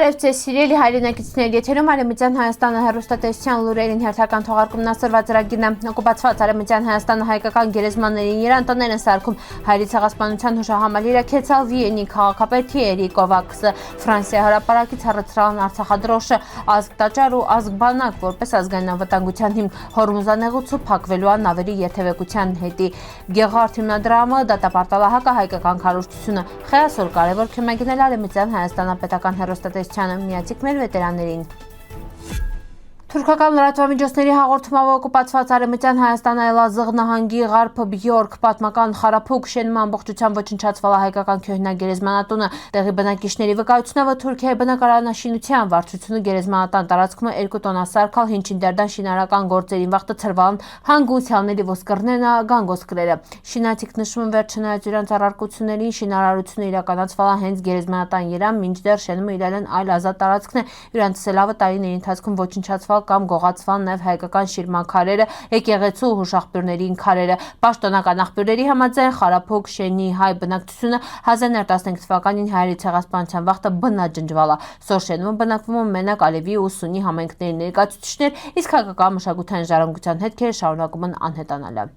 Արևձե սիրելի հայրենակիցներ, եթերում Արևմտյան Հայաստանը հեռուստատեսության լուրերին հերթական թողարկումն ասրված ծրագիրն է։ Օկուպացված Արևմտյան Հայաստանը հայկական գերեզմաններին իրան տներ են սարքում։ Հայերի ցեղասպանության հուշահամալիրը Քեցալ Վիենի քաղաքապետ Թիերի Կովաքսը, Ֆրանսիա հրապարակից հռչռան Արցախադրոշը, ազգ տաճար ու ազգ բանակ որպես ազգային անվտանգության հիմք, Հորմուզանեղուցու փակվելու նավերի երթևեկության հետի, Գեղարդ հիմնադրամը դատապարտալահակը հայկական քարոզությունը, խելացոր կարևոր քննարկել Արևմտյան Հայաստանապետական հեռուստատեսությանը, միացիկ մեր վետերաններին։ Թուրքական լրատվամիջոցների հաղորդումով օկուպացված Արևմտյան Հայաստանը Էլազığ նահանգի Ղարփ Բյորք պատմական Խարափուկ շենման ամբողջությամբ ոչնչացվել հայկական քահանա-գերեզմանատունը, տեղի բնակիչների վկայությունով Թուրքիայի բնակարանաշինության վարչությունը գերեզմանատան տարածքում 2 տոննա սարքալ հինչինդերդան շինարական գործերին վաղ ծրվան հանգուցյալների ոսկրներն գանգոսկրերը։ Շինաթիք նշվում վերջնայած իրանց առարկություններին շինարարությունը իրականացվել հենց գերեզմանատան երամ, մինչդեռ շենումը իրեն այլ ազատ տարածքն է, իրանց սելավը տարիների ընթացքում ոչնչացվել կամ գողացվել նաև հայկական շիրման քարերը, եկեղեցու հուշաղբյուրների քարերը։ Պաշտոնական աղբյուրների համաձայն Խարափուկ շենի հայ բնակչությունը 1915 թվականին հայերի ցեղասպանության վաղտը բնաջնջվել է։ Սոր շենումը բնակվում են մենակ Ալևի ու Սուննի համայնքների ներկայացուցիչներ, իսկ հայկական մշակութային ժառանգության հետքերը շարունակում են անհետանալ։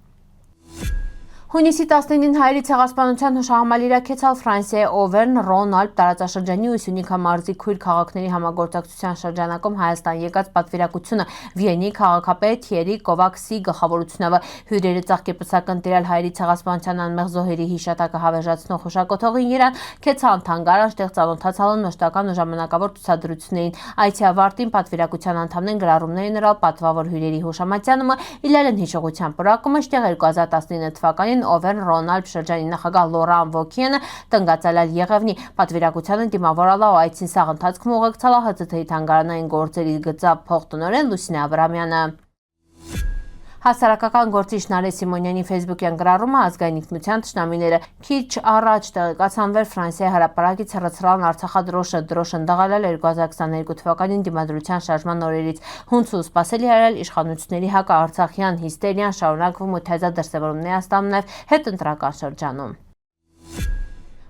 Հունիսի 19-ին հայերի ցեղասպանության հուշահամալիրը Քեցալ Ֆրանսիայի Օվերն Ռոն-Ալպ տարածաշրջանի ու Սյունիքա մարզի քույր քաղաքների համագործակցության շրջանակում Հայաստան եկած պատվիրակությունը Վիենի քաղաքապետ Թիերի Կովաքսի գլխավորությունով հյուրերը ծաղկեպսակ ընտրել հայերի ցեղասպանության անմեղ զոհերի հիշատակը հավերժացնող հուշակոթողին իրան Քեցալ թանգարան ստեղ ծանոթացալն մշտական ու ժամանակավոր ցուցադրություններին։ Այցի ավարտին պատվիրակության անդամներն գրառումներ նրան պատվավոր հյուրերի հուշամատյանումը իլերեն հիշողության պրակումը ստեղ 2019 թվականին Օվերն Ռոն-Ալպ շրջանի նախագահ Լորան Վոքիենը տնկացել Եղևնի պատվիրակությանը դիմավորալ ու այցին սաղ ընթացքում ուղեկցել ՀՑԹ-ի թանգարանային գործերի գծապ փոխտնօրեն Լուսինե Աբրամյանը։ Հասարակական գործիչ Նարէ Սիմոնյանի ֆեյսբուքյան գրառումը ազգային ինքնության թշնամիները քիչ առաջ տեղեկացան վեր Ֆրանսիայի հրապարակից հռչռան Արցախադրոշը դրոշն դղալել 2022 թվականին դիմադրության շարժման օրերից հունց ու սպասելի արել իշխանությունների հակաարցախյան հիստերիան շարունակվում ու թեզա դրսևորումներ ստանում նաև հետընտրական շրջանում։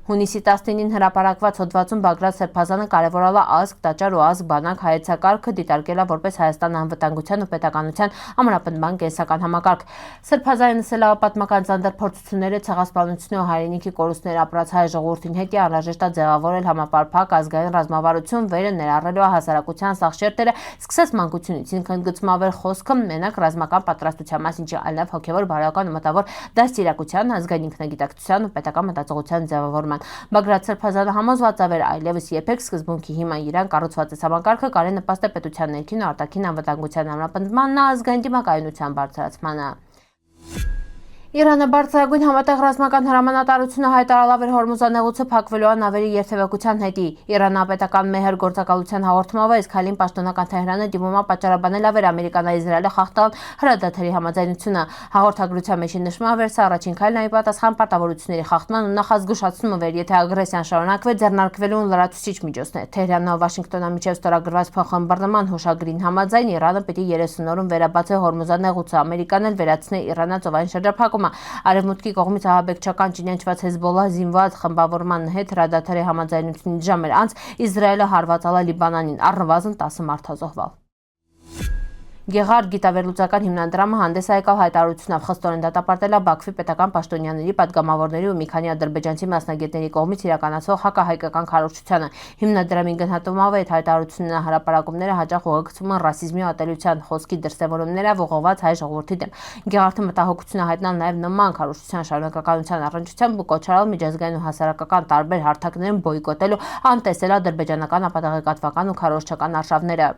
Հունիսի 19-ին հրապարակված հոդվածում Բագրատ Սրբազանը կարևորել է ազգ տաճար ու ազգ բանակ հայեցակարգը դիտարկել է որպես Հայաստանի անվտանգության ու պետականության ամրապնդման կենսական համակարգ։ Սրբազանը նշել է պատմական ծանր փորձությունները ցեղասպանությունն ու հայրենիքի կորուստներ ապրած հայ ժողովրդին հետ անհրաժեշտ է ձևավորել համապարփակ ազգային ռազմավարություն, վերը ներառելու հասարակության սաղ շերտերը սկսած մանկությունից, ինքն ընդգծում ավեր խոսքը մենակ ռազմական պատրաստության մասին, ինչի այլ նաև հոգևոր բարոյական ու մտավոր դաստիարակության, ազգային ինքնագիտակցության ու պետական մտածողության ձևավորման։ Բագրատ Սրբազանը համոզված է վեր այլևս երբեք սկզբունքի հիման իրան կառուցված համակարգը կարի նպաստի պետության ներքին ու արտաքին անվտանգության ամրապնդմանն ու ազգային դիմակայունության բարձրացմանը։ Իրանը բարձրագույն համատեղ ռազմական հրամանատարությունը հայտարարել է Հորմուզանեղուցը փակվելու նավերի երթևեկության հետի։ Իրանապետական մեհր գործակալության հաղորդումով իսկ Քալին պաշտոնական Թեհրանը դիմում է պատճառաբանել ավեր Ամերիկան-Իսրայելը խախտալ հրադադարի համաձայնությունը։ Հաղորդագրության մեջ նշվում է վեր սա առաջին քայլն այն պատասխան պարտավորությունների խախտման ու նախազգուշացումը վեր եթե ագրեսիան շարունակվի ձեռնարկվելու լրացուցիչ միջոցներ։ Թեհրանն ու Վաշինգտոնի միջև ստորագրված փոխըմբռնման հուշագրին համաձայն Իրանը պիտի 30 օրում վերաբացի Հորմուզանեղուցը, Ամերիկան էլ վերացնի Իրանացովային շրջափակում։ Արևմուտքի կողմից ահաբեկչական ճանաչված Հեզբոլլահ զինված խմբավորման հետ հրադադարի համաձայնությունից ժամեր անց Իսրայելը հարվածել է Լիբանանին, առնվազն 10 մարդ ազոհվել։ Գեղարդ գիտավերլուծական հիմնադրամը հանդես եկավ հայտարարությունով խստորեն դատապարտել է Բաքվի պետական պաշտոնյաների, падգամավորների ու մի քանի ադրբեջանցի մասնագետների կողմից իրականացվող հակահայկական քարոզչությանը։ Հիմնադրամի գնահատումով այդ հայտարարությունն հրապարակումները հաճախ ուղեկցում են ռասիզմի ու ատելության խոսքի դրսևորումներով ուղղված հայ ժողովրդի դեմ։ Գեղարդը մտահոգություն է հայտնել նաև նման քարոզչության շարունակականության առնչությամբ ու կոչարալ միջազգային ու հասարակական տարբեր հարթակներն բոյկոտել ու անտեսել ադրբեջանական ապատաղեկատվական ու քարոզչական արշավները։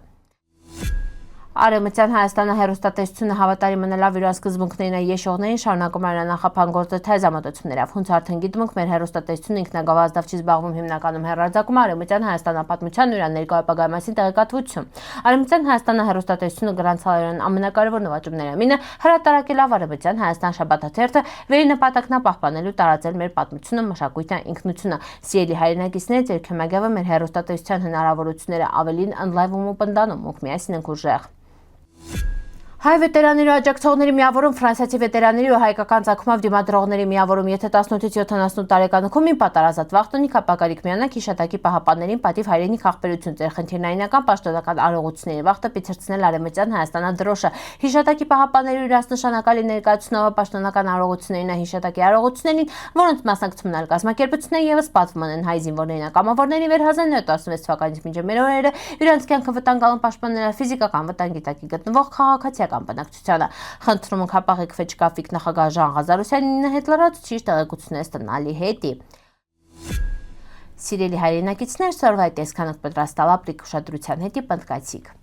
Արևմտյան Հայաստանը հեռուստատեսությունը հավատարիմ մնալավ իր սկզբունքներին եշողներին շարունակում է նախապան գործը թեզամտություններով։ Հունց արդեն գիտում ենք մեր հեռուստատեսությունը ինքնագավազդով չի զբաղվում հիմնականում հեռարձակում Արևմտյան Հայաստան պատմության ու իր ներկայ ապագայի մասին տեղեկատվություն։ Արևմտյան Հայաստանը հեռուստատեսությունը գրանցել է ամենակարևոր նվաճումները մինը հրատարակել Արևմտյան Հայաստան շաբաթաթերթը վերի նպատակն է պահպանելու տարածել մեր պատմությունը, մշակույթը, ինքնությունը։ Սիրելի հայրենակիցներ, ձեր քմագավը մեր հեռուստատեսության հնարավորությունները ավելին ընդլայնվում ու պնդանում, ոնք միասին ենք ուժեղ։ Հայ վետերանների աջակցողների միավորում, ֆրանսիացի վետերանների ու հայկական ծագումով դիմադրողների միավորում, եթե 18-ից 78 տարեկան քումին պատարազատ վախտունի կապակարիք միանակ հիշատակի պահապաններին պատիվ հայրենիք ախպերություն ծեր խնդիրնայինական պաշտոնական արողությունների վախտը պիցրցնել Արևմտյան Հայաստանադրոշը հիշատակի պահապանների իրաց նշանակալի ներկայացնողը պաշտոնական արողություններին հիշատակի արողություններին, որոնց մասնակցում են կազմակերպությունները եւս պատվում են հայ զինվորներին կամավորների վեր 1916 թվականից մինչև մեր օրերը իրենց կյանքը վտանգալում պաշտպանել ֆիզիկական վտանգի տակ գտնվող քաղաքացիական բնակչությանը։ Խնդրում ենք հապաղեք վեճկաֆիկ նախագահ Ժան Ղազարոսյանին հետ լրացուցիչ տեղեկություններ ստանալի հետի։ Սիրելի հայրենակիցներ, սորվայ տեսքանք պատրաստալ ապրիկ ուշադրության հետի պնդկացիք։